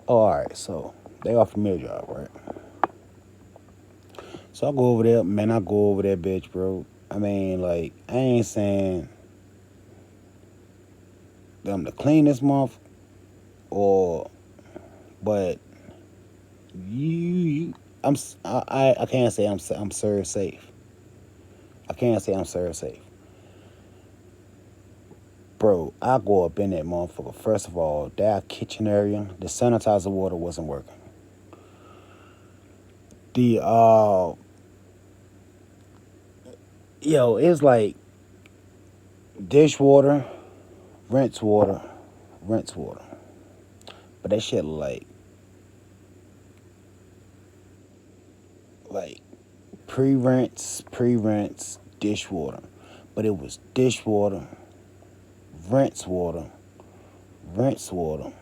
Oh, all right, so they offered me a job, right? So I go over there, man. I go over there, bitch, bro. I mean, like, I ain't saying that I'm the cleanest month, or, but you I can't say I'm served safe. I can't say I'm served safe, bro. I go up in that motherfucker. First of all, that kitchen area, the sanitizer water wasn't working. The yo, it's like dishwater, rinse water, rinse water. But that shit like pre-rinse dishwater. But it was dishwater, rinse water, rinse water.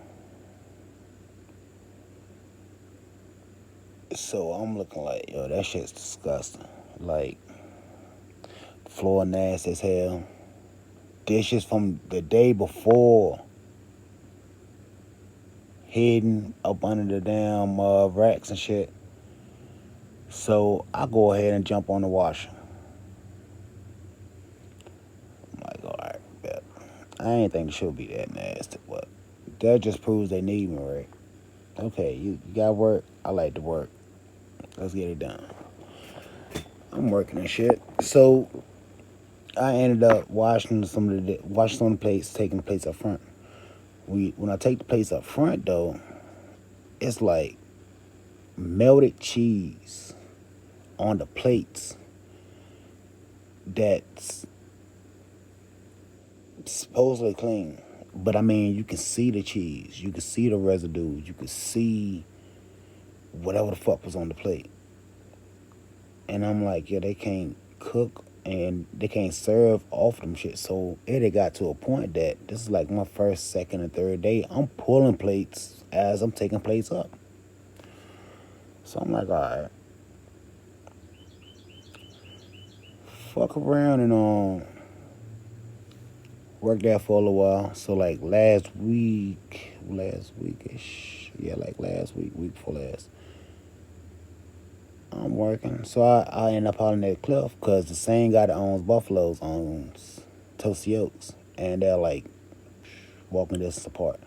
So I'm looking like, yo, that shit's disgusting. Like, floor nasty as hell. Dishes from the day before hidden up under the damn racks and shit. So I go ahead and jump on the washer. I'm like, all right, bet. I ain't think it should be that nasty, but that just proves they need me, right? Okay, you got work. I like to work. Let's get it done. I'm working and shit. So I ended up washing some of the plates, taking the plates up front. When I take the plates up front though, it's like melted cheese on the plates that's supposedly clean. But I mean, you can see the cheese, you can see the residues, you can see whatever the fuck was on the plate. And I'm like, yeah, they can't cook and they can't serve off them shit. So it had got to a point that this is like my first, second, and third day. I'm pulling plates as I'm taking plates up. So I'm like, all right, fuck around and work there for a little while. So like last weekish, yeah, like last week, week before last, I'm working. So I end up hollering at Cliff because the same guy that owns Buffalo's owns Toasty Oaks, and they're like walking distance apart.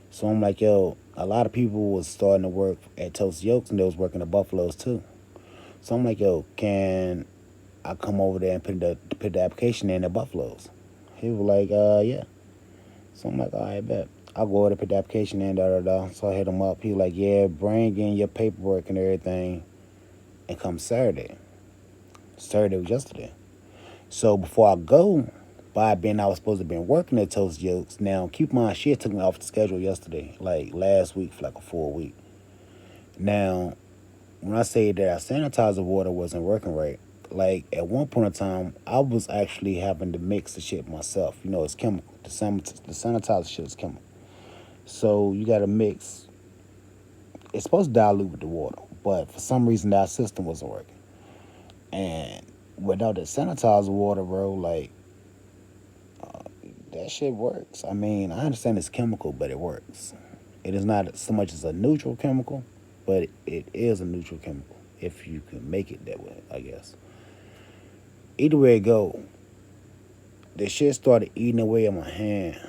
So I'm like, yo, a lot of people was starting to work at Toasty Oaks and they was working at Buffalo's too. So I'm like, yo, can I come over there and put the application in at Buffalo's? He was like, yeah. So I'm like, all right, bet. I'll go over to put the application in, da da da. So I hit him up. He was like, yeah, bring in your paperwork and everything and come Saturday. Saturday was yesterday. So before I go, by being I was supposed to be working at Toast Jokes. Now keep in mind, shit took me off the schedule yesterday, like last week for like a full week. Now, when I say that our sanitizer water wasn't working right, like at one point in time, I was actually having to mix the shit myself. You know, it's chemical. The sanitizer shit is chemical. So you got to mix. It's supposed to dilute with the water, but for some reason that system wasn't working. And without the sanitizer water, bro, like that shit works. I mean, I understand it's chemical, but it works. It is not so much as a neutral chemical, but it is a neutral chemical if you can make it that way, I guess. Either way it go, the shit started eating away at my hand.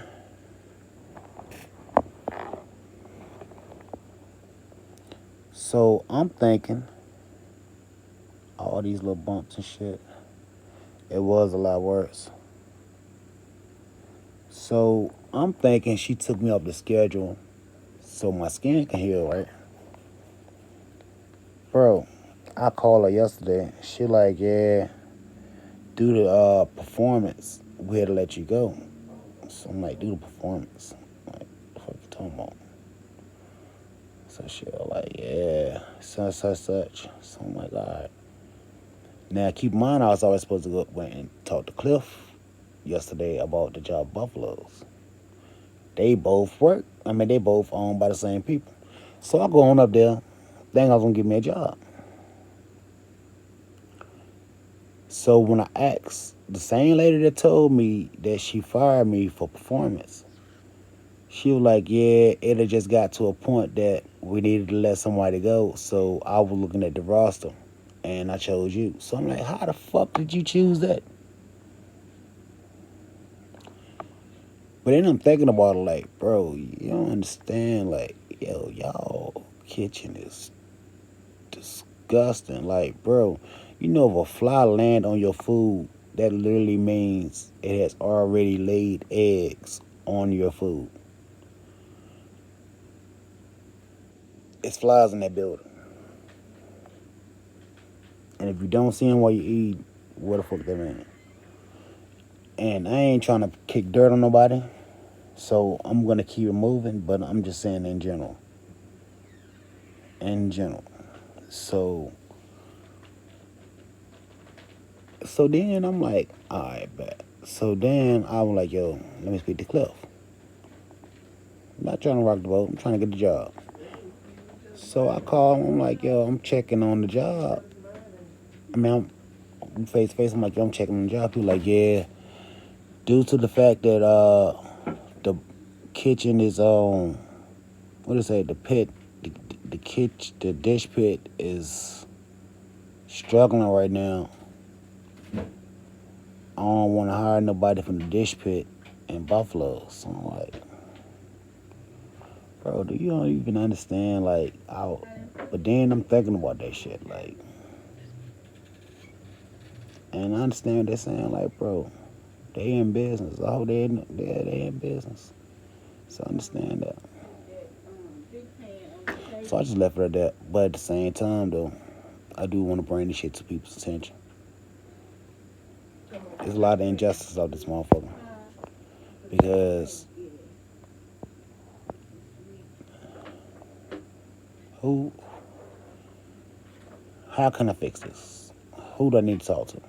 So I'm thinking all these little bumps and shit. It was a lot worse. So I'm thinking she took me off the schedule so my skin can heal, right? Bro, I called her yesterday. She like, yeah, due to performance, we had to let you go. So I'm like, due to performance. I'm like, the fuck you talking about? So she was like, yeah, such. So I'm like, all right. Now keep in mind, I was always supposed to go went and talk to Cliff yesterday about the job Buffaloes. They both work. I mean, they both owned by the same people. So I go on up there, think I was gonna give me a job. So when I asked the same lady that told me that she fired me for performance, She was like, yeah, it had just got to a point that we needed to let somebody go. So I was looking at the roster and I chose you. So I'm like, how the fuck did you choose that? But then I'm thinking about it like, bro, you don't understand. Like, yo, y'all kitchen is disgusting. Like, bro, you know, if a fly land on your food, that literally means it has already laid eggs on your food. It's flies in that building. And if you don't see them while you eat, where the fuck they in? And I ain't trying to kick dirt on nobody, so I'm gonna keep it moving. But I'm just saying in general, in general. So, so then I'm like, all right, bet. So then I was like, yo, let me speak to Cliff. I'm not trying to rock the boat. I'm trying to get the job. So I call him. I'm like, yo, I'm checking on the job. I mean, I'm face to face. I'm like, yo, I'm checking on the job. People like, yeah, due to the fact that the kitchen is on, what is it? The pit, the kitchen, the dish pit is struggling right now. I don't want to hire nobody from the dish pit in Buffalo. So I'm like, bro, do you don't even understand? Like, how? But then I'm thinking about that shit, like, and I understand what they're saying, like, bro, they in business. Oh, they in business. So I understand that. So I just left it at that. But at the same time, though, I do want to bring this shit to people's attention. There's a lot of injustice of this motherfucker. Because who, how can I fix this? Who do I need to talk to?